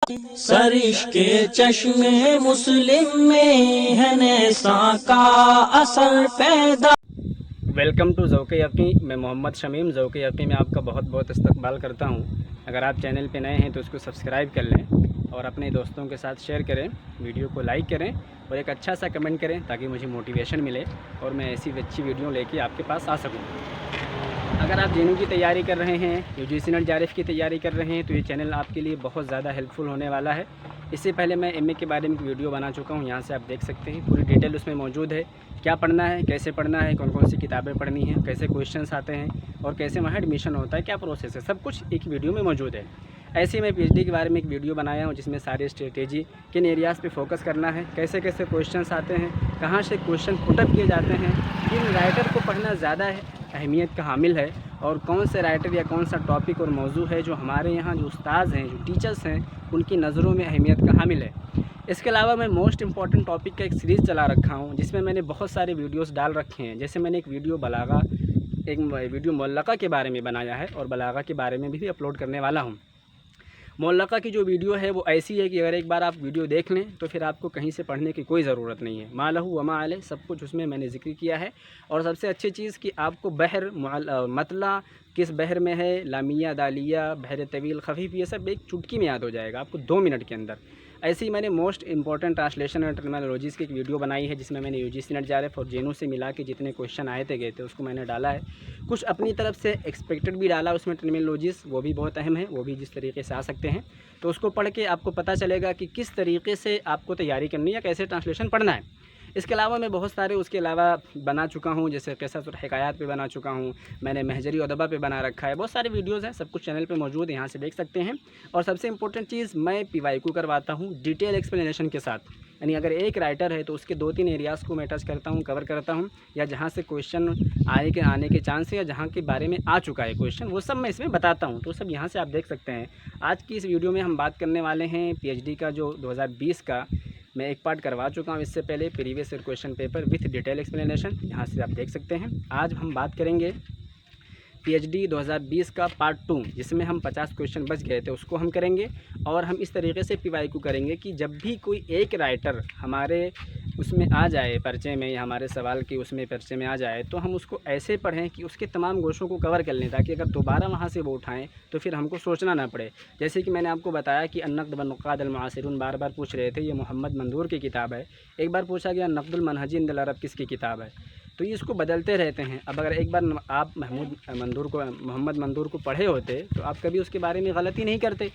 سرش کے چشم مسلم میں ہے نیساں کا اثر پیدا۔ ویلکم ٹو ذوق یقین، میں محمد شمیم ذوق یقین میں آپ کا بہت بہت استقبال کرتا ہوں۔ اگر آپ چینل پہ نئے ہیں تو اس کو سبسکرائب کر لیں اور اپنے دوستوں کے ساتھ شیئر کریں، ویڈیو کو لائک کریں اور ایک اچھا سا کمنٹ کریں تاکہ مجھے موٹیویشن ملے اور میں ایسی اچھی ویڈیو لے کے آپ کے پاس آ سکوں۔ اگر آپ جینو کی تیاری کر رہے ہیں، UGC نیٹ JRF کی تیاری کر رہے ہیں تو یہ چینل آپ کے لیے بہت زیادہ ہیلپ فل ہونے والا ہے۔ اس سے پہلے میں MA کے بارے میں ویڈیو بنا چکا ہوں، یہاں سے آپ دیکھ سکتے ہیں، پوری ڈیٹیل اس میں موجود ہے، کیا پڑھنا ہے، کیسے پڑھنا ہے، کون کون سی کتابیں پڑھنی ہیں، کیسے کویشچنس آتے ہیں اور کیسے وہاں ایڈمیشن ہوتا ہے، کیا پروسیس ہے، سب کچھ ایک ویڈیو میں موجود ہے۔ ایسے میں PhD کے بارے میں ایک ویڈیو بنایا ہوں جس میں ساری اسٹریٹجی کن ایریاز پہ فوکس کرنا ہے، کیسے کیسے کویشچنس آتے ہیں، کہاں سے کویشچن پٹ اپ کیے جاتے ہیں، کن رائٹر کو پڑھنا زیادہ اہمیت کا حامل ہے اور کون سے رائٹر یا کون سا ٹاپک اور موضوع ہے جو ہمارے یہاں جو استاذ ہیں، جو ٹیچرس ہیں، ان کی نظروں میں اہمیت کا حامل ہے۔ اس کے علاوہ میں موسٹ امپورٹنٹ ٹاپک کا ایک سیریز چلا رکھا ہوں جس میں نے بہت سارے ویڈیوز ڈال رکھے ہیں، جیسے میں نے ایک ویڈیو معلقہ کے بارے میں بنایا ہے اور بلاغہ کے بارے میں بھی اپلوڈ کرنے والا ہوں۔ معلقہ کی جو ویڈیو ہے وہ ایسی ہے کہ اگر ایک بار آپ ویڈیو دیکھ لیں تو پھر آپ کو کہیں سے پڑھنے کی کوئی ضرورت نہیں ہے، ما لہ و ما علیہ سب کچھ اس میں نے ذکر کیا ہے۔ اور سب سے اچھی چیز کہ آپ کو بحر مطلع کس بحر میں ہے، لامیہ دالیہ، بحر طویل خفیف، یہ سب ایک چٹکی میں یاد ہو جائے گا آپ کو 2 منٹ کے اندر۔ ایسے ہی میں نے موسٹ امپورٹنٹ ٹرانسلیشن اور ٹرمینالوجیز کی ایک ویڈیو بنائی ہے جس میں نے UGC نیٹ JRF اور جینو سے ملا کے جتنے کویشچن آئے تھے گئے تھے اس کو میں نے ڈالا ہے۔ کچھ اپنی طرف سے ایکسپیکٹڈ بھی ڈالا اس میں ٹرمینالوجیز، وہ بھی بہت اہم ہیں، وہ بھی جس طریقے سے آ سکتے ہیں تو اس کو پڑھ کے آپ کو پتہ چلے گا کہ کس طریقے سے آپ کو تیاری کرنی ہے یا کیسے ٹرانسلیشن پڑھنا ہے۔ اس کے علاوہ میں بہت سارے اس کے علاوہ بنا چکا ہوں، جیسے قصص اور حکایات پہ بنا چکا ہوں، میں نے مہجری ادبا پہ بنا رکھا ہے، بہت سارے ویڈیوز ہیں، سب کچھ چینل پہ موجود ہے، یہاں سے دیکھ سکتے ہیں۔ اور سب سے امپورٹنٹ چیز، میں PYQ کرواتا ہوں ڈیٹیل ایکسپلینیشن کے ساتھ، یعنی اگر ایک رائٹر ہے تو اس کے 2-3 ایریاز کو میں ٹچ کرتا ہوں، کور کرتا ہوں، یا جہاں سے کویشچن آنے کے چانس ہے یا جہاں کے بارے میں آ چکا ہے کویشچن، وہ سب میں اس میں بتاتا ہوں، تو سب یہاں سے آپ دیکھ سکتے ہیں۔ آج کی اس ویڈیو میں ہم بات کرنے والے ہیں PhD کا جو 2020 کا میں ایک پارٹ کروا چکا ہوں اس سے پہلے، previous year question paper with detail explanation, یہاں سے آپ دیکھ سکتے ہیں۔ آج ہم بات کریں گے PhD 2020 کا پارٹ 2 جس میں ہم 50 کویشچن بچ گئے تھے اس کو ہم کریں گے، اور ہم اس طریقے سے PYQ کریں گے کہ جب بھی کوئی ایک رائٹر ہمارے اس میں آ جائے پرچے میں، یا ہمارے سوال کی اس میں پرچے میں آ جائے تو ہم اس کو ایسے پڑھیں کہ اس کے تمام گوشوں کو کور کر لیں، تاکہ اگر دوبارہ وہاں سے وہ اٹھائیں تو پھر ہم کو سوچنا نہ پڑے۔ جیسے کہ میں نے آپ کو بتایا کہ النقد والنقاد المعاصرون، بار بار پوچھ رہے تھے، یہ محمد مندور کی کتاب ہے، ایک بار پوچھا گیا نقد المنہجی عند العرب کس کی کتاب ہے، تو یہ اس کو بدلتے رہتے ہیں۔ اب اگر ایک بار آپ محمد مندور کو پڑھے ہوتے تو آپ کبھی اس کے بارے میں غلطی نہیں کرتے۔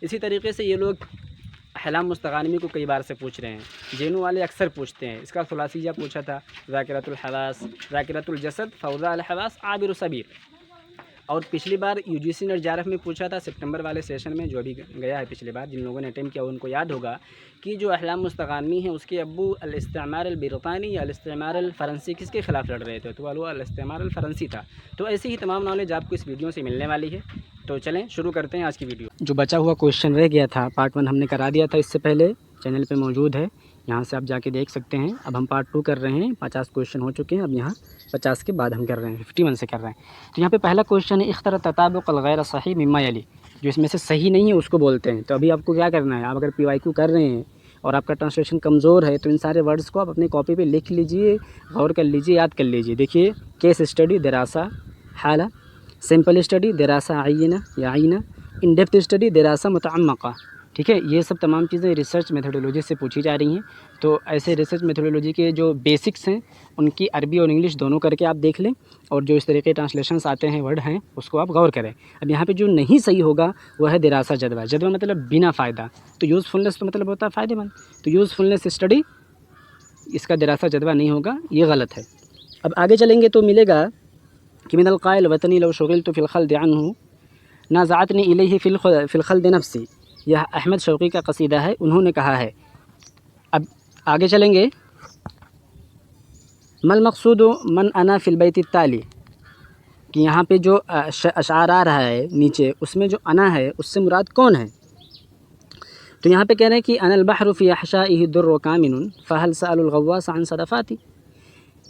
اسی طریقے سے یہ لوگ احلام مستغانمی کو کئی بار سے پوچھ رہے ہیں، جینو والے اکثر پوچھتے ہیں، اس کا خلاصیہ پوچھا تھا، ذاکرۃ الحواس، ذاکرۃ الجسد، فوضیٰ الحواس، عابر سبیل۔ اور پچھلی بار UGC نیٹ JRF میں پوچھا تھا سپٹمبر والے سیشن میں، جو ابھی گیا ہے پچھلی بار، جن لوگوں نے اٹیمپٹ کیا ان کو یاد ہوگا کہ جو احلام مستغانمی ہیں اس کے ابو الاستعمار البرطانوی یا الاستعمار الفرنسی کس کے خلاف لڑ رہے تھے، تو وہ الاستعمار الفرنسی تھا۔ تو ایسی ہی تمام نالج آپ کو اس ویڈیو سے ملنے والی ہے، تو چلیں شروع کرتے ہیں آج کی ویڈیو۔ جو بچا ہوا کویشچن رہ گیا تھا پارٹ 1 ہم نے کرا دیا تھا اس سے پہلے، چینل پہ موجود ہے، یہاں سے آپ جا کے دیکھ سکتے ہیں۔ اب ہم پارٹ 2 کر رہے ہیں، 50 کویشچن ہو چکے ہیں، اب یہاں 50 کے بعد ہم کر رہے ہیں، 51 سے کر رہے ہیں۔ تو یہاں پہ پہلا کویشچن ہے اختر تطابق الغیر صحیح مما یلی، جو اس میں سے صحیح نہیں ہے اس کو بولتے ہیں۔ تو ابھی آپ کو کیا کرنا ہے، آپ اگر PYQ کر رہے ہیں اور آپ کا ٹرانسلیشن کمزور ہے تو ان سارے ورڈز کو آپ اپنی کاپی پہ لکھ لیجئے، غور کر لیجئے، یاد کر لیجئے۔ دیکھیے، کیس اسٹڈی دراسہ حالہ، سمپل اسٹڈی دراسہ عینہ یا عینہ، ان ڈیپتھ اسٹڈی دراسہ متعمقہ، ٹھیک ہے، یہ سب تمام چیزیں ریسرچ میتھڈولوجی سے پوچھی جا رہی ہیں۔ تو ایسے ریسرچ میتھڈولوجی کے جو بیسکس ہیں ان کی عربی اور انگلش دونوں کر کے آپ دیکھ لیں، اور جو اس طریقے ٹرانسلیشنس آتے ہیں ورڈ ہیں اس کو آپ غور کریں۔ اب یہاں پہ جو نہیں صحیح ہوگا وہ ہے دراسہ جدوہ، جدوہ مطلب بنا فائدہ، تو یوزفلنس تو مطلب ہوتا ہے فائدے مند، تو یوزفلنس اسٹڈی اس کا دراسہ جدوہ نہیں ہوگا، یہ غلط ہے۔ اب آگے چلیں گے تو ملے گا کہ من القائل وطنی لو شغلت فی الخلد عنہ نازعتنی الیہ فی الخلد نفسی، یہ احمد شوقی کا قصیدہ ہے، انہوں نے کہا ہے۔ اب آگے چلیں گے، ما المقصود من انا فی البیت التالی، کہ یہاں پہ جو اشعار آ رہا ہے نیچے اس میں جو انا ہے اس سے مراد کون ہے؟ تو یہاں پہ کہہ رہے ہیں کہ انا البحر فی احشائہ در کامن فهل سأل الغواص عن صدفاتی،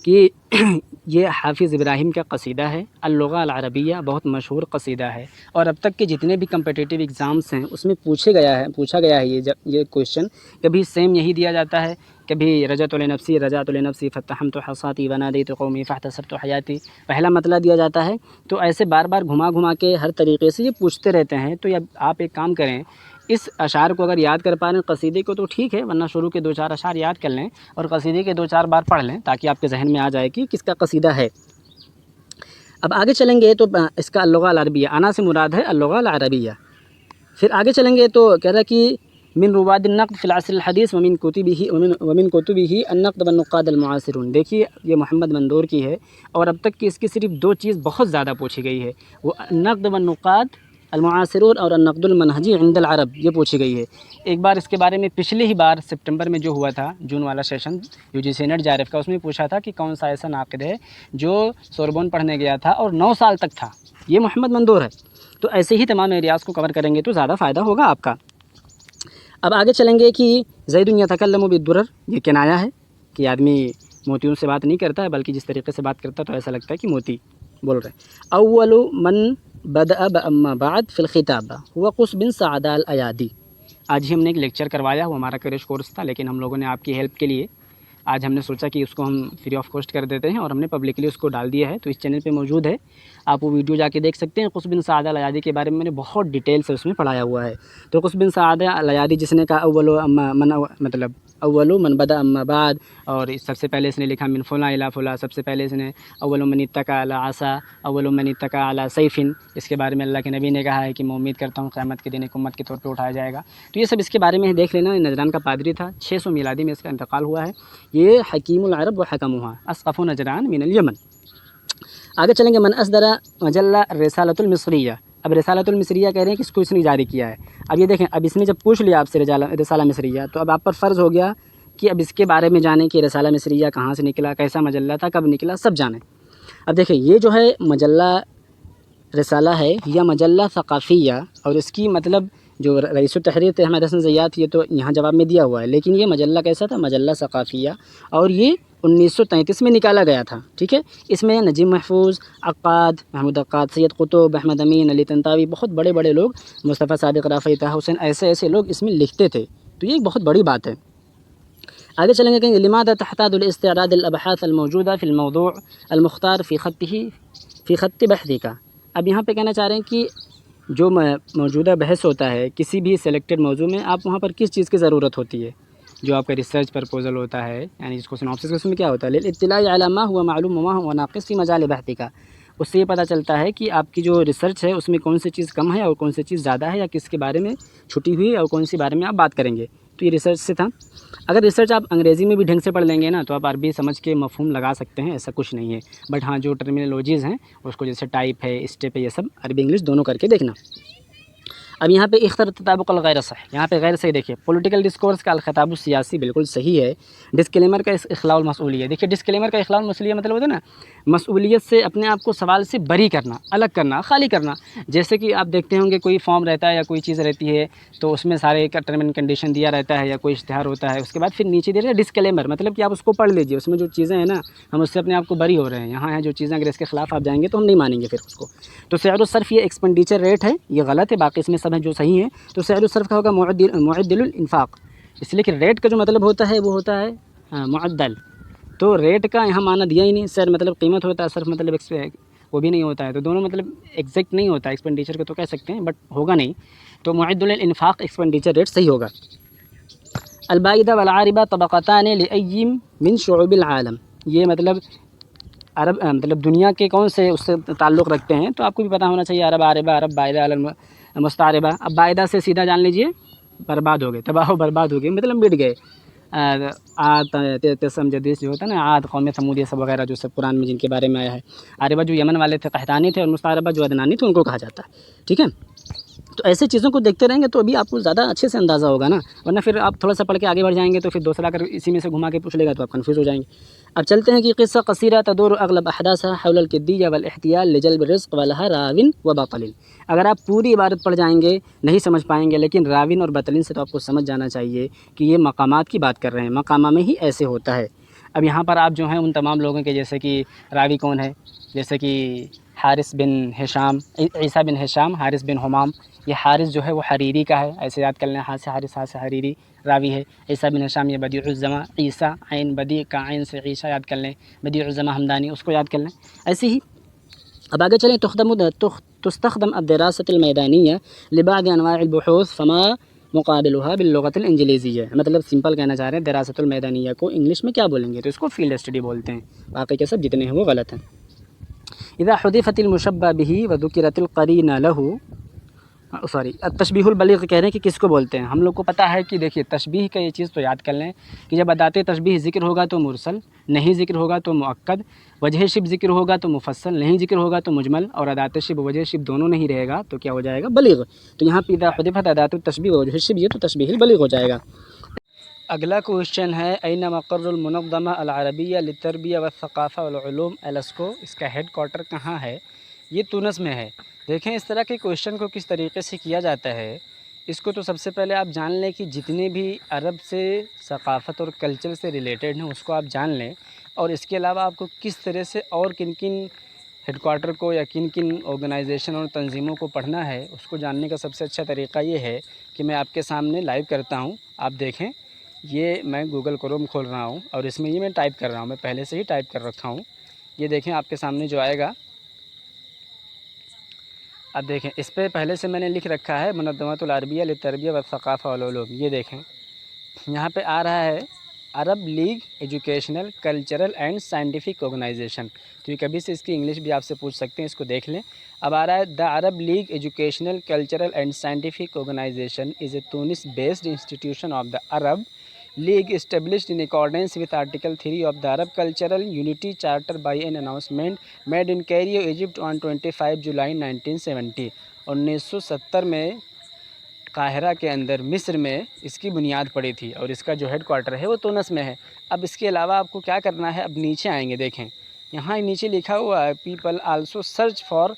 کہ یہ حافظ ابراہیم کا قصیدہ ہے اللغہ العربیہ، بہت مشہور قصیدہ ہے، اور اب تک کے جتنے بھی کمپٹیٹیو ایگزامس ہیں اس میں پوچھا گیا ہے یہ کویشچن، کبھی سیم یہی دیا جاتا ہے، کبھی رجعت لنفسی فتحمت حصاتی ونادیت قومی فاحتسبت حیاتی، پہلا مطلع دیا جاتا ہے۔ تو ایسے بار بار گھما کے ہر طریقے سے یہ پوچھتے رہتے ہیں۔ تو آپ ایک کام کریں، اس اشعار کو اگر یاد کر پا رہے ہیں قصیدے کو تو ٹھیک ہے، ورنہ شروع کے 2-4 اشعار یاد کر لیں اور قصیدے کے 2-4 بار پڑھ لیں تاکہ آپ کے ذہن میں آ جائے کہ کس کا قصیدہ ہے۔ اب آگے چلیں گے تو اس کا اللغہ العربیہ، انا سے مراد ہے اللغہ العربیہ۔ پھر آگے چلیں گے تو کہہ رہا ہے کہ من رواد النقد فی العصر الحدیث ومن کتبہ النقد والنقاد المعاصرون۔ دیکھیے یہ محمد مندور کی ہے، اور اب تک کی اس کی صرف 2 چیز بہت زیادہ پوچھی گئی ہے، وہ النقد والنقاد المعاصرون اور النقد المنہجی عند العرب، یہ پوچھی گئی ہے۔ ایک بار اس کے بارے میں پچھلی ہی بار سپٹمبر میں جو ہوا تھا جون والا سیشن UGC نیٹ JRF کا، اس میں پوچھا تھا کہ کون سا ایسا ناقد ہے جو سوربون پڑھنے گیا تھا اور 9 سال تک تھا، یہ محمد مندور ہے۔ تو ایسے ہی تمام ایریاز کو کور کریں گے تو زیادہ فائدہ ہوگا آپ کا۔ اب آگے چلیں گے کہ زید یتکلم بالدرر، یہ کنایا ہے کہ آدمی موتیوں سے بات نہیں کرتا ہے بلکہ جس طریقے سے بات کرتا ہے تو ایسا لگتا ہے کہ موتی بول رہے ہیں۔ اول من بدأ بأما بعد فی الخطاب هو قص بن سعد الایادی۔ آج ہی ہم نے ایک لیکچر کروایا، وہ ہمارا کریش کورس تھا، لیکن ہم لوگوں نے آپ کی ہیلپ کے لیے آج ہم نے سوچا کہ اس کو ہم فری آف کاسٹ کر دیتے ہیں، اور ہم نے پبلکلی اس کو ڈال دیا ہے، تو اس چینل پہ موجود ہے، آپ وہ ویڈیو جا کے دیکھ سکتے ہیں۔ قص بن سعد الایادی کے بارے میں میں نے بہت ڈیٹیل سے اس میں پڑھایا ہوا ہے۔ تو قص بن سعد الایادی جس نے کہا اول من بدأ اما بعد، اور سب سے پہلے اس نے لکھا من فلاں الی فلاں، سب سے پہلے اس نے اول من اتکا علی عصا، اول من اتکا علی سیف، اس کے بارے میں اللہ کے نبی نے کہا ہے کہ میں امید کرتا ہوں قیامت کے دن ایک امت کے طور پہ اٹھایا جائے گا۔ تو یہ سب اس کے بارے میں دیکھ لینا۔ نجران کا پادری تھا، 600 میلادی میں اس کا انتقال ہوا ہے۔ یہ حکیم العرب و حکمها اسقف نجران من الیمن۔ آگے چلیں گے من اصدر مجلہ رسالۃ المصریہ۔ اب رسالۃ المصریہ کہہ رہے ہیں کہ اس کو اس نے جاری کیا ہے۔ اب یہ دیکھیں، اب اس نے جب پوچھ لیا آپ سے رسالہ مصریہ، تو اب آپ پر فرض ہو گیا کہ اب اس کے بارے میں جانیں کہ رسالہ مصریہ کہاں سے نکلا، کیسا مجلہ تھا، کب نکلا، سب جانیں۔ اب دیکھیں یہ جو ہے مجلہ رسالہ ہے یہ مجلہ ثقافیہ، اور اس کی مطلب جو رئیس التحریر تھے احمد حسن زیات، یہ تو یہاں جواب میں دیا ہوا ہے، لیکن یہ مجلہ کیسا تھا، مجلہ ثقافیہ، اور یہ 1933 میں نکالا گیا تھا، ٹھیک ہے۔ اس میں نجیب محفوظ، عقاد، محمود عقاد، سید قطب، احمد امین، علی طنطاوی، بہت بڑے بڑے لوگ، مصطفیٰ صادق رافعی، طه حسین، ایسے لوگ اس میں لکھتے تھے، تو یہ ایک بہت بڑی بات ہے۔ آگے چلیں گے کہ لماذا تحتاج لاستعراض الابحاث الموجودہ فی الموضوع المختار فی خط بحثی کا۔ اب یہاں پہ کہنا چاہ رہے ہیں کہ جو موجودہ بحث ہوتا ہے کسی بھی سلیکٹڈ موضوع میں، آپ وہاں پر کس چیز کی ضرورت ہوتی ہے، جو آپ کا ریسرچ پرپوزل ہوتا ہے، یعنی جس کو سناپسس کے اس میں کیا ہوتا ہے، للاطلاع علی ما هو معلوم وما هو ناقص فی مجال بحث کا۔ اس سے یہ پتہ چلتا ہے کہ آپ کی جو ریسرچ ہے اس میں کون سی چیز کم ہے اور کون سی چیز زیادہ ہے، یا کس کے بارے میں چھٹی ہوئی ہے اور کون سی بارے میں آپ بات کریں گے۔ تو یہ ریسرچ سے تھا۔ اگر ریسرچ آپ انگریزی میں بھی ڈھنگ سے پڑھ لیں گے نا تو آپ عربی سمجھ کے مفہوم لگا سکتے ہیں، ایسا کچھ نہیں ہے، بٹ ہاں جو ٹرمینالوجیز ہیں اس کو جیسے ٹائپ ہے، اسٹیپ ہے، یہ سب عربی انگلش دونوں کر کے دیکھنا۔ اب یہاں پہ اختر تطابق الغیر صحیح، یہاں پہ غیر صحیح دیکھیے، پولیٹیکل ڈسکورس کا الخطاب السیاسی بالکل صحیح ہے، ڈسکلیمر کا اخلاء المسئولیہ، دیکھیے ڈسکلیمر کا اخلاء المسئولیہ مطلب ہوتا ہے نا مسئولیت سے اپنے آپ کو سوال سے بری کرنا، الگ کرنا، خالی کرنا۔ جیسے کہ آپ دیکھتے ہوں گے کوئی فارم رہتا ہے یا کوئی چیز رہتی ہے تو اس میں سارے کا ٹرم اینڈ کنڈیشن دیا رہتا ہے یا کوئی اشتہار ہوتا ہے، اس کے بعد پھر نیچے دیا رہتا ہے ڈسکلیمر، مطلب کہ آپ اس کو پڑھ لیجیے، اس میں جو چیزیں ہیں نا ہم اس سے اپنے آپ کو بری ہو رہے ہیں، یہاں ہیں جو چیزیں اگر اس کے خلاف آپ جائیں گے تو ہم نہیں مانیں گے پھر اس کو۔ تو سعر الصرف یہ ایکسپینڈیچر ریٹ ہے، یہ غلط ہے، باقی اس میں سب ہیں جو صحیح ہیں۔ تو سعر الصرف کا ہوگا معدل الانفاق، اس لیے کہ ریٹ کا جو مطلب ہوتا ہے وہ ہوتا ہے معدل، تو ریٹ کا یہاں معنی دیا ہی نہیں، سعر مطلب قیمت ہوتا ہے، صرف مطلب وہ بھی نہیں ہوتا ہے، تو دونوں مطلب ایگزیکٹ نہیں ہوتا ہے، ایکسپینڈیچر کو تو کہہ سکتے ہیں بٹ ہوگا نہیں، تو معدل الانفاق ایکسپینڈیچر ریٹ صحیح ہوگا۔ البائدہ والعاربہ طبقتان لأی من شعوب العالم، یہ مطلب عرب مطلب دنیا کے کون سے اس سے تعلق رکھتے ہیں، تو آپ کو بھی پتہ ہونا چاہیے، عرب عاربہ، عرب بائدہ مستعربہ۔ اب بائدہ سے سیدھا جان لیجئے برباد ہو گئے، تباہ و برباد ہو گئے، مطلب مٹ گئے۔ عاد تسم جدیس جو ہوتا ہے نا، عاد قوم ثمود، یہ سب وغیرہ جو سب قرآن میں جن کے بارے میں آیا ہے۔ عاربہ جو یمن والے تھے، قحطانی تھے، اور مستعربہ جو عدنانی تھے ان کو کہا جاتا ہے، ٹھیک ہے۔ تو ایسے چیزوں کو دیکھتے رہیں گے تو ابھی آپ کو زیادہ اچھے سے اندازہ ہوگا نا، ورنہ پھر آپ تھوڑا سا پڑھ کے آگے بڑھ جائیں گے تو پھر دوسرا اگر اسی میں سے گھما کے پوچھ لے گا تو آپ کنفیوز ہو جائیں گے۔ اب چلتے ہیں کہ قصہ قصیرہ تدور اغلب احداثها حول الکدیہ والاحتیال لجلب الرزق ولها راون وباطل۔ اگر آپ پوری عبارت پڑھ جائیں گے نہیں سمجھ پائیں گے، لیکن راون اور باطل سے تو آپ کو سمجھ جانا چاہیے کہ یہ مقامات کی بات کر رہے ہیں، مقامہ میں ہی ایسے ہوتا ہے۔ اب یہاں پر آپ جو ہیں ان تمام لوگوں کے جیسے کہ راوی کون ہے، جیسے کہ حارث بن ہشام، عیسیٰ بن ہشام، حارث بن حمام، یہ حارث جو ہے وہ حریری کا ہے، ایسے یاد کر لیں، ہاں سے حارث ہاں سے حریری راوی ہے۔ عیسیٰ بن ہشام یہ بدیع الزماں، عیسیٰ عین بدیع کا عین سے عیسیٰ یاد کر لیں، بدیع الزماں ہمدانی اس کو یاد کر لیں۔ ایسے ہی اب آگے چلیں، تستخدم الدراسة المیدانیہ لبعض انواع البحوث فما مقابلها باللغة الانجلیزیہ، مطلب سمپل کہنا چاہ رہے ہیں دراست المیدانیہ کو انگلش میں کیا بولیں گے، تو اس کو فیلڈ اسٹڈی بولتے ہیں، باقی کے سب جتنے ہیں وہ غلط ہیں۔ اذا حذفت المشبہ به وذکرت القرینہ له، تشبیہ البلیغ کہہ رہے ہیں کہ کس کو بولتے ہیں، ہم لوگ کو پتہ ہے کہ دیکھیے تشبیہ کا یہ چیز تو یاد کر لیں کہ جب ادات تشبیہ ذکر ہوگا تو مرسل، نہیں ذکر ہوگا تو مؤکد، وجہ شبہ ذکر ہوگا تو مفصل، نہیں ذکر ہوگا تو مجمل، اور ادات شبہ وجہ شبہ دونوں نہیں رہے گا تو کیا ہو جائے گا، بلیغ۔ تو یہاں پہ اذا حذفت ادات التشبیہ وجہ شبہ یہ تو تشبیہ البلیغ ہو جائے گا۔ اگلا کوشچن ہے این مقر المنظمہ العربیہ للتربیہ والثقافہ والعلوم الاسکو، اس کا ہیڈ کوارٹر کہاں ہے، یہ تونس میں ہے۔ دیکھیں اس طرح کے کوشچن کو کس طریقے سے کیا جاتا ہے، اس کو تو سب سے پہلے آپ جان لیں کہ جتنے بھی عرب سے ثقافت اور کلچر سے ریلیٹڈ ہیں اس کو آپ جان لیں، اور اس کے علاوہ آپ کو کس طرح سے اور کن کن ہیڈ کوارٹر کو یا کن کن آرگنائزیشن اور تنظیموں کو پڑھنا ہے، اس کو جاننے کا سب سے اچھا طریقہ یہ ہے کہ میں آپ کے سامنے لائیو کرتا ہوں، آپ دیکھیں، یہ میں گوگل کروم کھول رہا ہوں اور اس میں یہ میں ٹائپ کر رہا ہوں، میں پہلے سے ہی ٹائپ کر رکھا ہوں، یہ دیکھیں آپ کے سامنے جو آئے گا، اب دیکھیں اس پہ پہلے سے میں نے لکھ رکھا ہے منظمۃ العربیہ للتربیہ والثقافہ والعلوم، یہ دیکھیں یہاں پہ آ رہا ہے Arab League educational cultural and scientific organization, تو یہ کبھی سے اس کی انگلش بھی آپ سے پوچھ سکتے ہیں، اس کو دیکھ لیں۔ اب آ رہا ہے the Arab League educational cultural and scientific organization is a Tunis based institution of the Arab League established in accordance with Article 3 of the Arab Cultural Unity Charter by an announcement made in Cairo, Egypt on 25 July 1970۔ 1970 میں قاہرہ کے اندر مصر میں اس کی بنیاد پڑی تھی، اور اس کا جو ہیڈ کوارٹر ہے وہ تونس میں ہے۔ اب اس کے علاوہ آپ کو کیا کرنا ہے، اب نیچے آئیں گے، دیکھیں یہاں نیچے لکھا ہوا ہے پیپل آلسو سرچ فار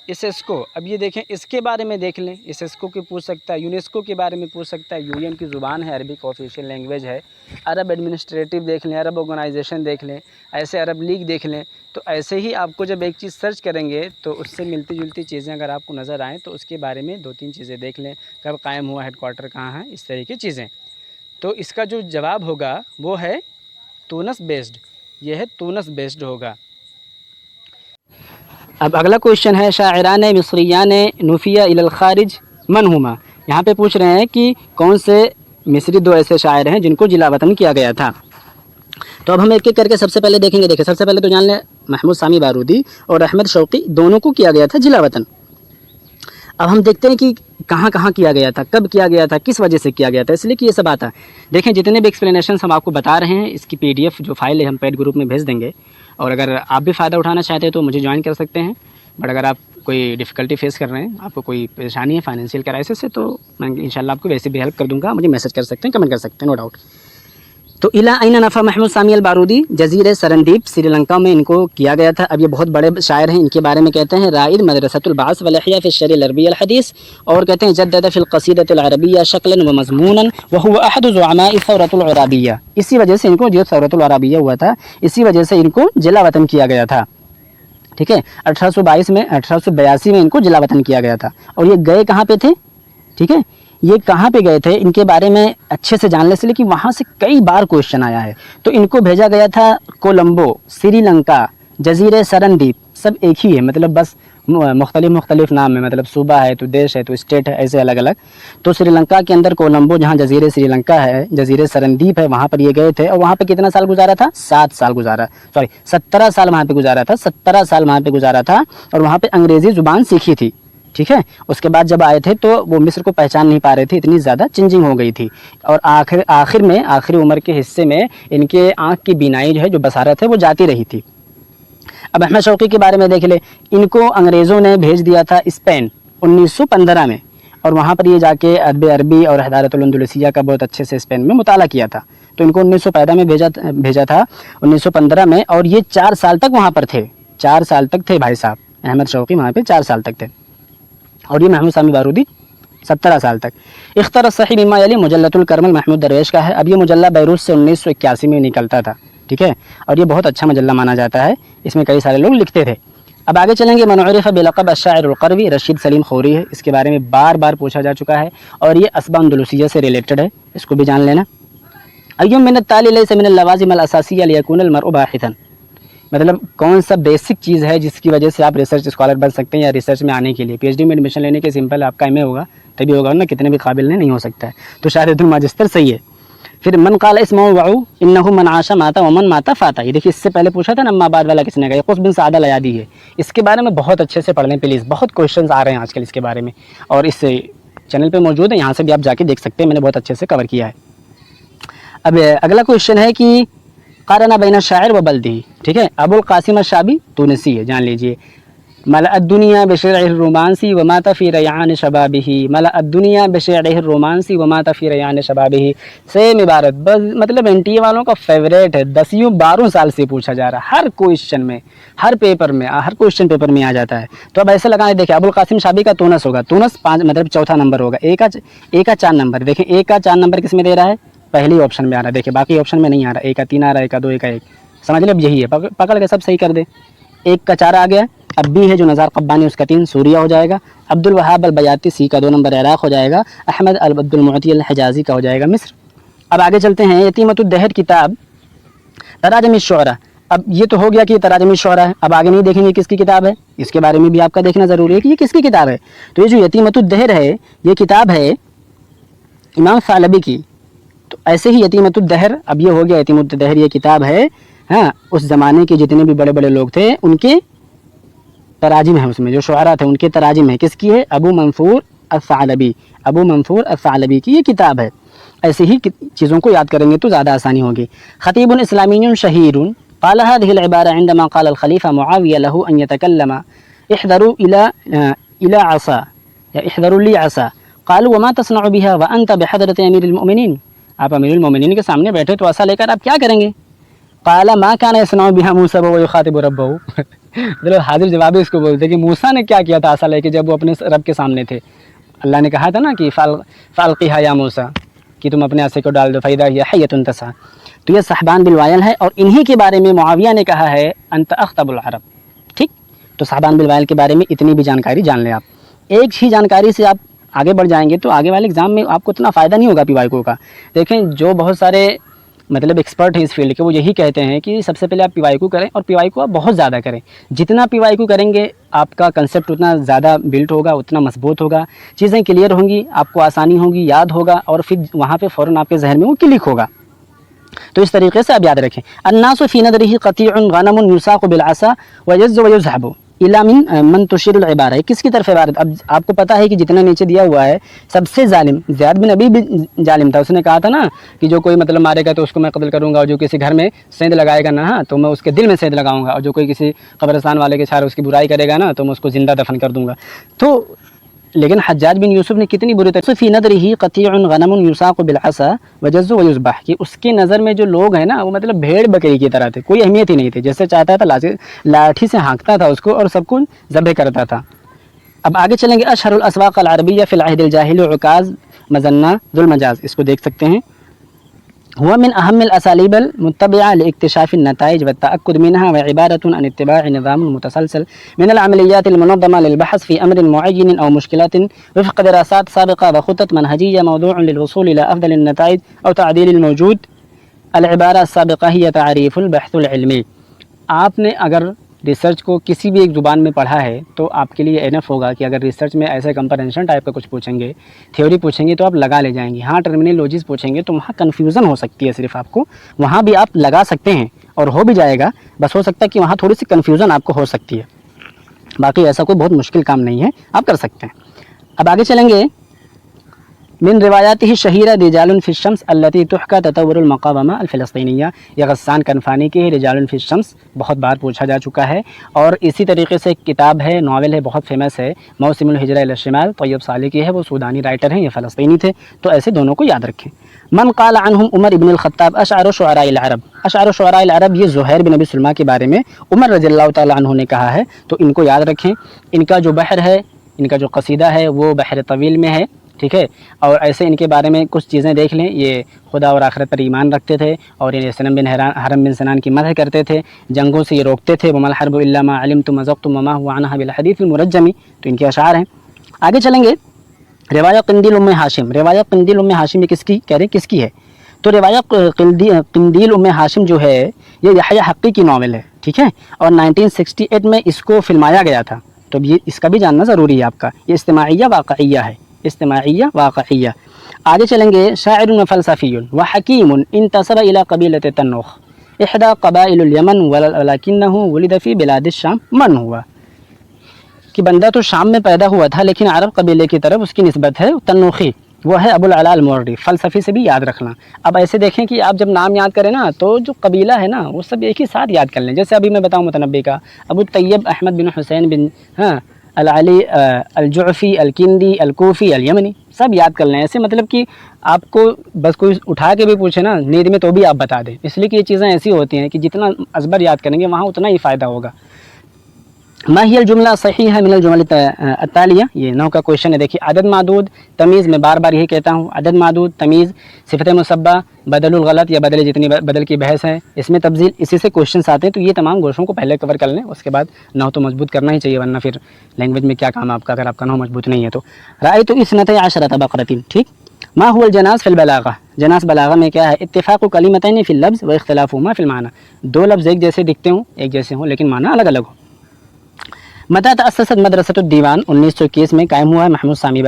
اسیسکو، اب یہ دیکھیں اس کے بارے میں دیکھ لیں، اسیسکو کی پوچھ سکتا ہے، یونیسکو کے بارے میں پوچھ سکتا ہے، UN کی زبان ہے، عربک آفیشیل لینگویج ہے، عرب ایڈمنسٹریٹو دیکھ لیں، عرب آرگنائزیشن دیکھ لیں، ایسے عرب لیگ دیکھ لیں، تو ایسے ہی آپ کو جب ایک چیز سرچ کریں گے تو اس سے ملتی جلتی چیزیں اگر آپ کو نظر آئیں تو اس کے بارے میں 2-3 چیزیں دیکھ لیں، کب قائم ہوا، ہیڈ کوارٹر کہاں ہے، اس طرح کی چیزیں۔ تو اس کا جو جواب ہوگا وہ ہے تونس بیسڈ، یہ ہے تونس بیسڈ ہوگا۔ اب اگلا کویشچن ہے شاعران مصریان نفیہ الی الخارج من ہما، یہاں پہ پوچھ رہے ہیں کہ کون سے مصری 2 ایسے شاعر ہیں جن کو جلا وطن کیا گیا تھا۔ تو اب ہم ایک ایک کر کے سب سے پہلے دیکھیں گے، دیکھیں سب سے پہلے تو جان لیں محمود سامی بارودی اور احمد شوقی دونوں کو کیا گیا تھا جلا وطن۔ اب ہم دیکھتے ہیں کہ کہاں کہاں کیا گیا تھا، کب کیا گیا تھا، کس وجہ سے کیا گیا تھا، اس لیے کہ یہ سب آتا ہے۔ دیکھیں جتنے بھی ایکسپلینیشنس ہم آپ کو بتا رہے ہیں، اس کی PDF جو فائل ہے ہم پیڈ گروپ میں بھیج دیں گے، اور اگر آپ بھی فائدہ اٹھانا چاہتے ہیں تو مجھے جوائن کر سکتے ہیں، بٹ اگر آپ کوئی ڈفیکلٹی فیس کر رہے ہیں، آپ کو کوئی پریشانی ہے فائنینشیل کرائسس سے، تو میں انشاءاللہ آپ کو ویسے بھی ہیلپ کر دوں گا، مجھے میسج کر سکتے ہیں، کمنٹ کر سکتے ہیں، نو ڈاؤٹ۔ تو الی این نفع محمود سامی البارودی، جزیرے سرندیپ سری لنکا میں ان کو کیا گیا تھا۔ اب یہ بہت بڑے شاعر ہیں، ان کے بارے میں کہتے ہیں رائد مدرسۃ البعث والاحیاء فی الشرع العربی الحدیث، اور کہتے ہیں جدد فی القصیدۃ العربیہ شکلا و مضمونا وهو احد زعماء الثورۃ العرابیہ، اسی وجہ سے ان کو جو ثورۃ العرابیہ ہوا تھا اسی وجہ سے ان کو جلا وطن کیا گیا تھا، ٹھیک ہے۔ 1882 میں ان کو جلا وطن کیا گیا تھا، اور یہ گئے کہاں پہ تھے، ٹھیک ہے، یہ کہاں پہ گئے تھے ان کے بارے میں اچھے سے جان لیں، اس لیے کہ وہاں سے کئی بار کویشچن آیا ہے۔ تو ان کو بھیجا گیا تھا کولمبو، سری لنکا، جزیرے سرندیپ، سب ایک ہی ہے، مطلب بس مختلف نام ہے، مطلب صوبہ ہے تو دیش ہے تو اسٹیٹ ہے، ایسے الگ الگ۔ تو سری لنکا کے اندر کولمبو جہاں جزیرے سری لنکا ہے، جزیرے سرندیپ ہے، وہاں پر یہ گئے تھے، اور وہاں پہ کتنا سال گزارا تھا، 17 سال وہاں پہ گزارا تھا، 17 سال وہاں پہ گزارا تھا، اور وہاں پہ انگریزی زبان سیکھی تھی، ٹھیک ہے۔ اس کے بعد جب آئے تھے تو وہ مصر کو پہچان نہیں پا رہے تھے، اتنی زیادہ چینجنگ ہو گئی تھی، اور آخری عمر کے حصے میں ان کے آنکھ کی بینائی جو ہے، جو بصارت ہے، وہ جاتی رہی تھی۔ اب احمد شوقی کے بارے میں دیکھ لیں، ان کو انگریزوں نے بھیج دیا تھا اسپین 1915 میں، اور وہاں پر یہ جا کے ادب عربی اور حضارت الاندلسیہ کا بہت اچھے سے اسپین میں مطالعہ کیا تھا، تو ان کو 1915 میں بھیجا تھا 1915 میں، اور یہ 4 سال تک وہاں پر تھے، 4 سال تک تھے بھائی صاحب، احمد شوقی وہاں پہ 4 سال تک تھے، اور یہ محمود سامی بارودی 17 سال تک۔ اختر الصحیح مما یلی مجلۃ الکرمل محمود درویش کا ہے۔ اب یہ مجلہ بیروت سے 1981 میں نکلتا تھا، ٹھیک ہے، اور یہ بہت اچھا مجلہ مانا جاتا ہے، اس میں کئی سارے لوگ لکھتے تھے۔ اب آگے چلیں گے، من عرف بلقب الشاعر القروی، رشید سلیم خوری ہے، اس کے بارے میں بار بار پوچھا جا چکا ہے اور یہ اسبا اندلسیہ سے ریلیٹڈ ہے، اس کو بھی جان لینا۔ ایوم من التالی لیس من اللوازم الاساسیہ لیکون المرء باحثا، مطلب کون سا بیسک چیز ہے جس کی وجہ سے آپ ریسرچ اسکالر بن سکتے ہیں یا ریسرچ میں آنے کے لیے، پی ایچ ڈی میں ایڈمیشن لینے کے سمپل آپ کا ایم اے ہوگا تبھی ہوگا نا، کتنے بھی قابل نہیں ہو سکتا ہے، تو شہادۃ الماجسٹر صحیح ہے۔ پھر من قال اسمه وعو انه من عاش مات ومن مات فاتا، یہ دیکھیے اس سے پہلے پوچھا تھا نا اما بعد والا کس نے کہا، یہ قص بن سعد الایادی ہے، اس کے بارے میں بہت اچھے سے پڑھ لیں پلیز، بہت کوشچنز آ رہے ہیں آج کل اس کے بارے میں، اور اس چینل پہ موجود ہے، یہاں سے بھی آپ جا کے دیکھ سکتے ہیں، میں نے بہت اچھے سے کور کیا ہے۔ اب اگلا کوشچن ہے کہ قارن بین الشاعر و بلدی، ٹھیک ہے، ابو القاسم الشابی تونسی ہے، جان لیجئے، ملأ الدنیا بشعرہ الرومانسی ومات فی ریعان شبابہ، ملأ الدنیا بشعرہ الرومانسی ومات فی ریعان شبابہ، سیم عبارت، بس مطلب این ٹی اے والوں کا فیوریٹ ہے، 10-12 سال سے پوچھا جا رہا ہے، ہر کوشچن میں، ہر پیپر میں، ہر کوشچن پیپر میں آ جاتا ہے۔ تو اب ایسے لگانے دیکھیں، ابو القاسم شابی کا تونس ہوگا، تونس 5 مطلب چوتھا نمبر ہوگا، اے کا 4 نمبر، دیکھیں اے کا 4 نمبر کس میں دے رہا ہے، پہلی آپشن میں آ رہا ہے، دیکھیں باقی آپشن میں نہیں آ رہا، اے کا 3 آ رہا ہے، اے کا 2، اے کا 1، سمجھ لیں اب یہی ہے، پکڑ کے سب صحیح کر دیں۔ 1 کا 4 آ گیا، اب بی ہے جو نزار قبانی، اس کا 3 سوریہ ہو جائے گا، عبد الوہاب البیاتی سی کا 2 نمبر عراق ہو جائے گا، احمد عبد المعطی الحجازی کا ہو جائے گا مصر۔ اب آگے چلتے ہیں، یتیمۃ الدہر کتاب تراجم الشعراء، اب یہ تو ہو گیا کہ یہ تراجم الشعراء ہے، اب آگے نہیں دیکھیں گے کس کی کتاب ہے، اس کے بارے میں بھی آپ کا دیکھنا ضروری ہے کہ یہ کس کی کتاب ہے۔ تو یہ جو یتیمۃ الدہر ہے یہ کتاب ہے امام ثعلبی کی، تو ایسے ہی یتیمۃ الدہر، اب یہ ہو گیا یتیمۃ الدہر یہ کتاب ہے، ہاں اس زمانے کے جتنے بھی بڑے بڑے لوگ تھے ان کے تراجم ہیں، اس میں جو شعراء تھے ان کے تراجم ہیں، کس کی ہے، ابو منصور الثعلبی، ابو منصور الثعلبی کی یہ کتاب ہے۔ ایسے ہی چیزوں کو یاد کریں گے تو زیادہ آسانی ہوگی۔ خطیب اسلامی شہیر قال هذه العبارة عندما قال الخليفة معاوية له أن يتكلم احذروا إلى عصا یا احذروا لي عصا قالوا وما تصنع بها وأنت بحضرة أمير المؤمنين، آپ امیر المومنین کے سامنے بیٹھے تو عصا لے کر آپ کیا کریں گے، قال ما كان يصنع بها موسى وهو يخاطب ربه، مطلب حاضر جوابی اس کو بولتے کہ موسیٰ نے کیا کیا تھا عصا لے کے جب وہ اپنے رب کے سامنے تھے، اللہ نے کہا تھا نا کہ فالقیہا یا موسیٰ، کہ تم اپنے عصا کو ڈال دو، فإذا هي حية تسعى، تو یہ صحبان بالوائل ہے، اور انہی کے بارے میں معاویہ نے کہا ہے انت اخطب العرب، ٹھیک، تو صحبان بالوائل کے بارے میں اتنی بھی جانکاری جان لیں آپ، ایک ہی جانکاری سے آپ آگے بڑھ جائیں گے تو آگے والے ایگزام میں آپ کو اتنا فائدہ نہیں ہوگا پی وائی کو کا۔ دیکھیں جو بہت سارے مطلب ایکسپرٹ ہیں اس فیلڈ کے، وہ یہی کہتے ہیں کہ سب سے پہلے آپ پی وائی کو کریں، اور پی وائی کو آپ بہت زیادہ کریں، جتنا پی وائی کو کریں گے آپ کا کنسیپٹ اتنا زیادہ بلٹ ہوگا، اتنا مضبوط ہوگا، چیزیں کلیئر ہوں گی، آپ کو آسانی ہوگی، یاد ہوگا، اور پھر وہاں پہ فوراً آپ کے ذہن میں وہ کلک ہوگا۔ تو اس طریقے سے آپ یاد رکھیں، الناس فی نظرہ قطیع غنم یساق بالعصا ویجز ویذهب الی من تشیر العبارہ، کس کی طرف عبارت، اب آپ کو پتہ ہے کہ جتنا نیچے دیا ہوا ہے سب سے ظالم زیاد بن ابی ظالم تھا، اس نے کہا تھا نا کہ جو کوئی مطلب مارے گا تو اس کو میں قتل کروں گا، اور جو کسی گھر میں سیند لگائے گا نا تو میں اس کے دل میں سیند لگاؤں گا، اور جو کوئی کسی قبرستان والے کے چھاڑ اس کی برائی کرے گا نا تو میں اس کو زندہ دفن کر دوں گا۔ تو لیکن حجاج بن یوسف نے کتنی بری طرح فی نظرہ قطیع غنم یساق بالعصا وجز ویذبح، کہ اس کی نظر میں جو لوگ ہیں نا وہ مطلب بھیڑ بکری کی طرح تھے، کوئی اہمیت ہی نہیں تھی، جیسے چاہتا تھا لاٹھی سے ہانکتا تھا اس کو اور سب کو ذبح کرتا تھا۔ اب آگے چلیں گے، اشہر الاسواق العربیہ فی العہد الجاہلی عکاظ مزنہ ذو المجاز، اس کو دیکھ سکتے ہیں، هو من أهم الأساليب المتبعة لاكتشاف النتائج والتأكد منها، وعبارة عن اتباع نظام متسلسل من العمليات المنظمة للبحث في أمر معين أو مشكلات وفق دراسات سابقة وخطط منهجية، موضوع للوصول إلى أفضل النتائج أو تعديل الموجود۔ العبارة السابقة هي تعريف البحث العلمي، آپ نے اگر ریسرچ کو کسی بھی ایک زبان میں پڑھا ہے تو آپ کے لیے انف ہوگا کہ اگر ریسرچ میں ایسے کمپریہنشن ٹائپ کا کچھ پوچھیں گے، تھیوری پوچھیں گے تو آپ لگا لے جائیں گے، ہاں ٹرمینالوجیز پوچھیں گے تو وہاں کنفیوژن ہو سکتی ہے، صرف آپ کو وہاں بھی آپ لگا سکتے ہیں اور ہو بھی جائے گا، بس ہو سکتا ہے کہ وہاں تھوڑی سی کنفیوژن آپ کو ہو سکتی ہے، باقی ایسا کوئی بہت مشکل کام نہیں ہے، آپ کر سکتے ہیں۔ اب آگے چلیں گے، من روایاته الشهيرة رجال في الشمس التي تحكى تطور المقاومة الفلسطینیہ، یہ غسان کنفانی کی ہے، رجال فی الشمس، بہت بار پوچھا جا چکا ہے، اور اسی طریقے سے ایک کتاب ہے، ناول ہے، بہت فیمس ہے، موسم الہجرہ الی الشمال، طیب صالح کی ہے، وہ سودانی رائٹر ہیں، یہ فلسطینی تھے، تو ایسے دونوں کو یاد رکھیں۔ من قال عنہم عمر ابن الخطاب اشعر شعراء العرب، اشعر شعراء العرب یہ زہیر بن ابی سلمہ کے بارے میں عمر رضی اللہ تعالی عنہ نے کہا ہے، تو ان کو یاد رکھیں۔ ان کا جو بحر ہے، ان کا جو قصیدہ ہے وہ بحر طویل میں ہے، ٹھیک ہے. اور ایسے ان کے بارے میں کچھ چیزیں دیکھ لیں. یہ خدا اور آخرت پر ایمان رکھتے تھے اور یہ سنم بن حرم بن سنان کی مدح کرتے تھے. جنگوں سے یہ روکتے تھے. وما الحرب الا ما علمتم وزقتم وما هو عنها بالحديث المرجم. تو ان کے اشعار ہیں. آگے چلیں گے. روایت قندیل ام ہاشم. روایت قندیل ام ہاشم یہ کس کی کہہ رہے ہیں, کس کی ہے؟ تو روایت قندیل ام ہاشم جو ہے یہ یحییٰ حقی کی ناول ہے, ٹھیک ہے. اور 1968 میں اس کو فلمایا گیا تھا. تو یہ اس کا بھی جاننا ضروری ہے آپ کا. یہ اجتماعیہ واقعیہ ہے, اجتماعیہ واقعیہ. آگے چلیں گے. شاعر و فلسفی و حکیم انتسب الى قبیلۃ تنوخ احدى قبائل اليمن ولكنه ولد في بلاد الشام. من ہوا کہ بندہ تو شام میں پیدا ہوا تھا لیکن عرب قبیلے کی طرف اس کی نسبت ہے تنوخی. وہ ہے ابو العلاء المورdi. فلسفی سے بھی یاد رکھنا. اب ایسے دیکھیں کہ آپ جب نام یاد کریں نا تو جو قبیلہ ہے نا وہ سب ایک ہی ساتھ یاد کر لیں. جیسے ابھی میں بتاؤں متنبی کا ابو طیب احمد بن حسین بن العلی الجعفی الکندی الکوفی الیمنی, سب یاد کر لیں. ایسے مطلب کہ آپ کو بس کوئی اٹھا کے بھی پوچھے نا نیند میں تو بھی آپ بتا دیں, اس لیے کہ یہ چیزیں ایسی ہوتی ہیں کہ جتنا ازبر یاد کریں گے وہاں اتنا ہی فائدہ ہوگا. ما ہی الجملہ صحیح ہے من الجمل التالیہ. یہ 9 کا کویشچن ہے. دیکھیے عدد معدود تمیز, میں بار بار یہی کہتا ہوں, عدد معدود تمیز صفت مصبہ بدل الغلط یا بدل جتنی بدل کی بحث ہے اس میں تبدیل, اسی سے کویشچنس آتے ہیں. تو یہ تمام گوشوں کو پہلے کور کر لیں, اس کے بعد 9 تو مضبوط کرنا ہی چاہیے ورنہ پھر لینگویج میں کیا کام ہے آپ کا اگر آپ کا 9 مضبوط نہیں ہے تو. رأیت 12 بقرۃ. ٹھیک. ما هو الجناس فی البلاغہ. جناس بلاغہ میں کیا ہے؟ اتفاق کلمتین فی اللفظ و اختلافهما فی المعنی. دو لفظ ایک جیسے دکھتے ہوں, ایک جیسے ہوں, لیکن معنی الگ الگ ہو. متى تأسست مدرسۃ الدیوان. 1921 میں قائم ہوا ہے. محمود سامی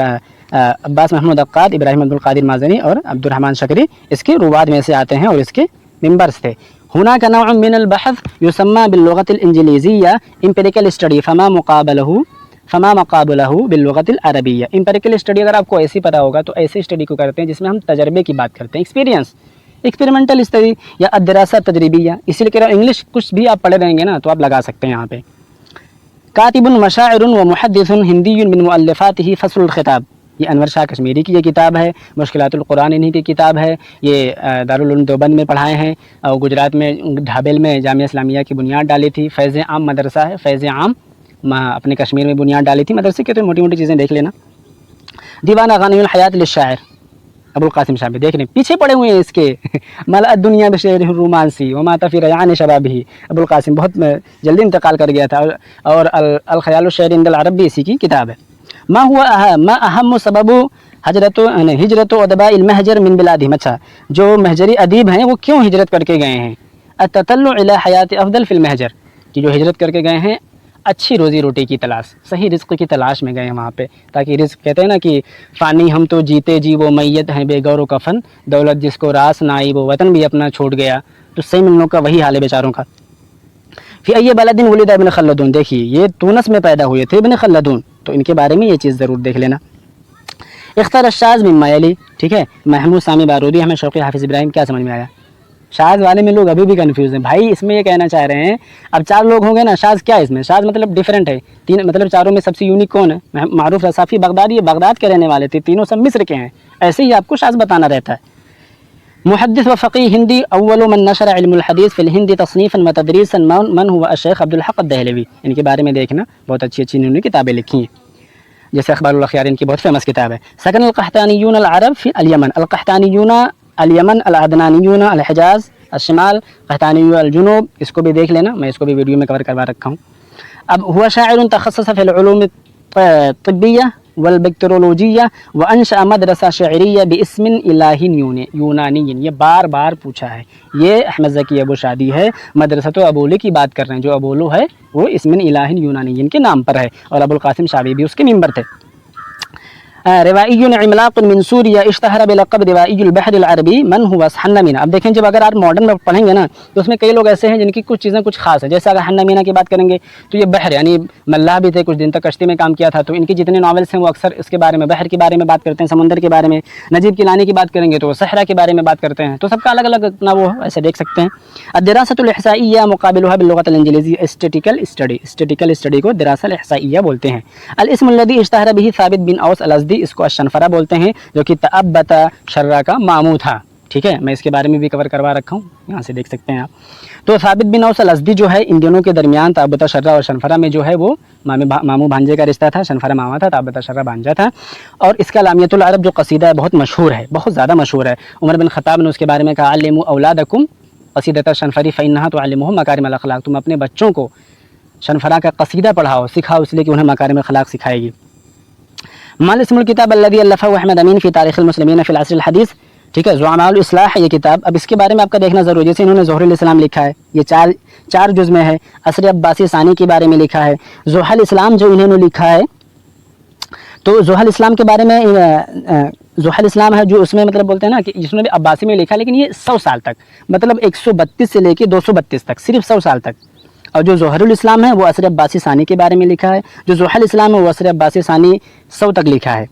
عباس محمود عقاد ابراہیم عبدالقادر مازنی اور عبد الرحمن شکری اس کے رواد میں سے آتے ہیں اور اس کے ممبرس تھے. هناك نوع من البحث يسمى باللغة الإنجليزية empirical study فما مقابله باللغة العربية. empirical study اگر آپ کو ایسی پتہ ہوگا تو ایسی اسٹڈی کو کرتے ہیں جس میں ہم تجربے کی بات کرتے ہیں, ایکسپیریمنٹل اسٹڈی یا الدراسة التجريبية. اسی لیے کہ انگلش کچھ بھی آپ پڑھے رہیں گے نا تو آپ لگا سکتے ہیں یہاں پہ. کاتب مشاعر و محدث ہندی من مؤلفاته فصل الخطاب. یہ انور شاہ کشمیری کی یہ کتاب ہے. مشکلات القرآن انہی کی کتاب ہے. یہ دارالعلوم دیوبند میں پڑھائے ہیں اور گجرات میں ڈھابل میں جامعہ اسلامیہ کی بنیاد ڈالی تھی. فیض عام مدرسہ ہے, فیض عام اپنے کشمیر میں بنیاد ڈالی تھی. مدرسے کے تو موٹی موٹی چیزیں دیکھ لینا. دیوان اغانی الحیات للشاعر ابو القاسم شاہ دیکھ لیں, پیچھے پڑے ہوئے ہیں اس کے. ملأ الدنیا بشعر الرومانسی وما فی ریعان شبابہ. ابو القاسم بہت جلدی انتقال کر گیا تھا. اور الخیال الشعر عند العرب بھی اسی کی کتاب ہے. ما اہم سبب ہجرت و ادباء المہجر من بلادہم. اچھا, جو مہجری ادیب ہیں وہ کیوں ہجرت کر کے گئے ہیں؟ التطلع الی حیات افضل فی المہجر. کہ جو ہجرت کر کے گئے ہیں اچھی روزی روٹی کی تلاش, صحیح رزق کی تلاش میں گئے ہیں وہاں پہ, تاکہ رزق کہتے ہیں نا کہ فانی ہم تو جیتے جی وہ میت ہیں بے گور و کفن, دولت جس کو راس نہ آئی وہ وطن بھی اپنا چھوٹ گیا. تو صحیح ان لوگوں کا وہی حال ہے بیچاروں کا. فی ای بلد ولد ابن خلدون. دیکھیے یہ تونس میں پیدا ہوئے تھے ابن خلدون, تو ان کے بارے میں یہ چیز ضرور دیکھ لینا. اختار الشاذ مما یلی. ٹھیک ہے. محمود سامی بارودی. ہمیں شوقی حافظ ابراہیم. کیا سمجھ میں آیا؟ شاذ والے میں لوگ ابھی بھی کنفیوز ہیں بھائی. اس میں یہ کہنا چاہ رہے ہیں اب 4 لوگ ہوں گے نا, شاذ کیا ہے اس میں؟ شاذ مطلب ڈیفرنٹ ہے. 3 مطلب چاروں میں سب سے یونیک کون ہے؟ معروف رصافی بغدادی. بغداد کے رہنے والے تھے, تینوں سب مصر کے ہیں. ایسے ہی آپ کو شاذ بتانا رہتا ہے. محدث و فقی ہندی. اول من نشر علم الحدیث فی الہند تصنیفا و تدریسا من هو الشیخ عبد الحق الدہلوی. ان کے بارے میں دیکھنا, بہت اچھی انہوں نے کتابیں لکھی ہیں. جیسے اخبار الاخیار ان کی بہت فیمس کتاب ہے. سکن القحطانیون العرب فی الیمن. القحطانیون الیمن, العدنانیون الحجاز الشمال, قحطانی الجنوب. اس کو بھی دیکھ لینا, میں اس کو بھی ویڈیو میں کور کروا رکھا ہوں. اب ہوا شاعر تخصص فی العلوم الطبیہ والبکٹرولوجیہ وانشأ مدرسہ شعریہ باسم الہ یونانی. یہ بار بار پوچھا ہے. یہ احمد ذکی ابو شادی ہے, مدرسۃ ابولو کی بات کر رہے ہیں. جو ابولو ہے وہ اسم الہ یونانی ان کے نام پر ہے, اور ابو القاسم شاوی بھی اس کے ممبر تھے. روائي عملاق من سوريا اشتهر بلقب روائي البحر العربي من هو حنا مینا. اب دیکھیں جب اگر آپ ماڈرن میں پڑھیں گے نا تو اس میں کئی لوگ ایسے ہیں جن کی کچھ چیزیں کچھ خاص ہیں. جیسے اگر حنا مینا کی بات کریں گے تو یہ بحر یعنی ملاح بھی تھے, کچھ دن تک کشتی میں کام کیا تھا, تو ان کی جتنے ناولس ہیں وہ اکثر اس کے بارے میں بحر کے بارے میں بات کرتے ہیں, سمندر کے بارے میں. نجیب کیلانی کی بات کریں گے تو صحرا کے بارے میں بات کرتے ہیں. تو سب کا الگ الگ اپنا وہ ایسے دیکھ سکتے ہیں. الدراسة الإحصائية مقابلها باللغة الإنجليزية statistical study. statistical study کو دراسة الإحصائية بولتے ہیں. الاسم الذي اشتهر به ثابت بن اوس الازدی, اس کو الشنفرہ بولتے ہیں, جو کہ تأبت شرہ کا ماموں تھا. ٹھیک ہے, میں اس کے بارے میں بھی کور کروا رکھا ہوں, یہاں سے دیکھ سکتے ہیں آپ. تو ثابت بن اوس الازدی جو ہے ان دونوں کے درمیان تابوتہ شرہ اور شنفرہ میں جو ہے وہ ماموں بھانجے کا رشتہ تھا. شنفرہ ماما تھا, تابوتہ شرہ بھانجا تھا. اور اس کا لامیۃ العرب جو قصیدہ ہے بہت مشہور ہے, بہت زیادہ مشہور ہے. عمر بن خطاب نے اس کے بارے میں کہا علموا اولادکم قصیدۃ شنفری فانھا تعلمھم مکارم الاخلاق, تم اپنے بچوں کو شنفرہ کا قصیدہ پڑھاؤ, سکھاؤ, اس لیے کہ انہیں مکارم اخلاق سکھائے گی. مال اسم الکتاب الذی الفہ احمد امین فی تاریخ المسلمین فی العصر الحدیث, ٹھیک ہے, زعماء الاصلاح ہے یہ کتاب. اب اس کے بارے میں آپ کا دیکھنا ضروری ہے, جیسے انہوں نے ظہر الاسلام لکھا ہے, یہ چار جز میں ہے. عصر عباسی ثانی کے بارے میں لکھا ہے. ضحى الاسلام جو انہوں نے لکھا ہے, تو ضحى الاسلام کے بارے میں ضحى الاسلام ہے جو اس میں مطلب بولتے ہیں نا کہ جس نے بھی عباسی میں لکھا, لیکن یہ 100 سال تک, مطلب 132 سے لے کے 232 تک, صرف 100 سال تک. اور جو ظہر الاسلام ہے وہ عصر عباسی ثانی کے بارے میں لکھا ہے. جو ضحى الاسلام ہے وہ عصر عباسی ثانی 100 تک لکھا ہے.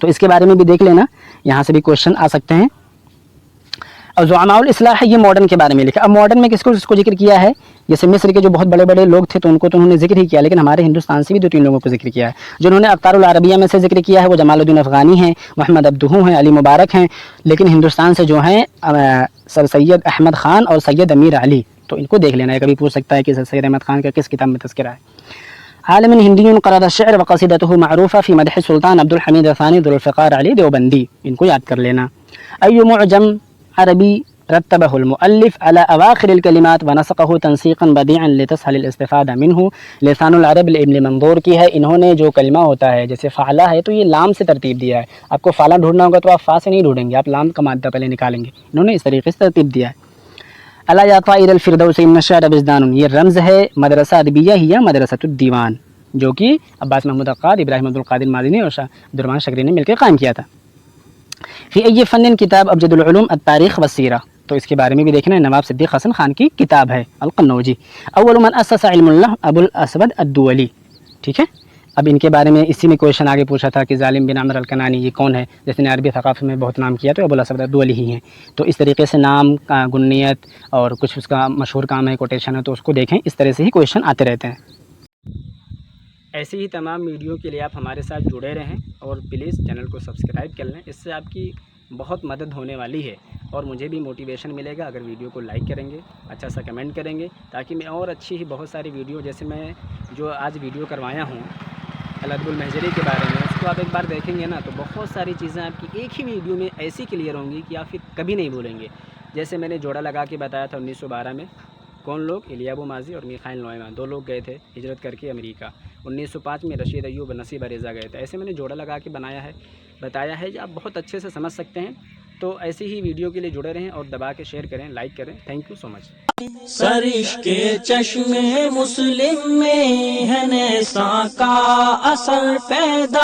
تو اس کے بارے میں بھی دیکھ لینا, یہاں سے بھی کوشچن آ سکتے ہیں. اور زعماء الاصلاح ہے یہ ماڈرن کے بارے میں لکھا. اب ماڈرن میں کس کو ذکر کیا ہے, جیسے مصر کے جو بہت بڑے بڑے لوگ تھے تو ان کو تو انہوں نے ذکر ہی کیا, لیکن ہمارے ہندوستان سے بھی 2-3 لوگوں کو ذکر کیا ہے. جنہوں نے اقطار العربیہ میں سے ذکر کیا ہے وہ جمال الدین افغانی ہیں, محمد عبدہو ہیں, علی مبارک ہیں. لیکن ہندوستان سے جو ہیں سر سید احمد خان اور سید امیر علی, تو ان کو دیکھ لینا ہے. کبھی پوچھ سکتا ہے کہ سر سید احمد خان کا کس کتاب میں تذکرہ ہے. عالم ہندی قرأ الشعر وقصیدته معروفہ فی مدح سلطان عبد الحمید الثانی ذو الفقار علی دیوبندی, ان کو یاد کر لینا. ای معجم عربی رتبه المؤلف على اواخر الكلمات ونسقه تنسيقا بديعا لتسهل الاستفادة منه. لسان العرب لابن منظور کی ہے. انہوں نے جو کلمہ ہوتا ہے جیسے فعلہ ہے تو یہ لام سے ترتیب دیا ہے. آپ کو فعلہ ڈھونڈنا ہوگا تو آپ فا سے نہیں ڈھونڈیں گے, آپ لام کا مادہ پہلے نکالیں گے. انہوں نے اس طریقے سے ترتیب دیا ہے. الا یا طائر الفردوس ان الشعر بزدان, یہ رمز ہے مدرسہ ادبیہ ہی مدرسۃ الدیوان, جو کہ عباس محمود عقاد, ابراہیم عبد القادر مازنی اور عبد الرحمن شکری نے مل کے قائم کیا تھا. فی ای فن کتاب ابجد العلوم التاریخ والسیرہ, تو اس کے بارے میں بھی دیکھنا ہے. نواب صدیق حسن خان کی کتاب ہے القنوجی. اول من اسس علم اللہ ابو الاسود الدولی, ٹھیک ہے. اب ان کے بارے میں اسی میں کویشچن آگے پوچھا تھا کہ ظالم بن عمرو الکنانی یہ کون ہے, جس نے عربی ثقافت میں بہت نام کیا, تو ابو الاسود الدولی ہی ہیں. تو اس طریقے سے نام کا گنیت اور کچھ اس کا مشہور کام ہے, کوٹیشن ہے, تو اس کو دیکھیں. اس طرح سے ہی کویشچن آتے رہتے ہیں. ایسی ہی تمام ویڈیو کے لیے آپ ہمارے ساتھ جڑے رہیں اور پلیز چینل کو سبسکرائب کر لیں. اس سے آپ کی بہت مدد ہونے والی ہے اور مجھے بھی موٹیویشن ملے گا اگر ویڈیو کو لائک کریں گے, اچھا سا کمنٹ کریں گے, تاکہ میں اور اچھی ہی بہت ساری ویڈیو, جیسے میں جو آج ویڈیو کروایا ہوں الادب المحجری کے بارے میں, اس کو آپ ایک بار دیکھیں گے نا تو بہت ساری چیزیں آپ کی ایک ہی ویڈیو میں ایسی کلیئر ہوں گی کہ آپ پھر کبھی نہیں بھولیں گے. جیسے میں نے جوڑا لگا کے بتایا تھا 1912 میں کون لوگ, الیابو ماضی اور میخائیل نوئیمان, 2 لوگ گئے تھے ہجرت کر کے امریکہ. 1905 میں رشید ایوب نصیب رضا گئے تھے. ایسے میں نے جوڑا لگا کے بتایا ہے, آپ بہت اچھے سے سمجھ سکتے ہیں. تو ایسی ہی ویڈیو کے لیے جڑے رہیں اور دبا کے شیئر کریں, لائک کریں. تھینک یو سو مچ. سرش کے چشم مسلم میں ہے نیساں کا اثر پیدا.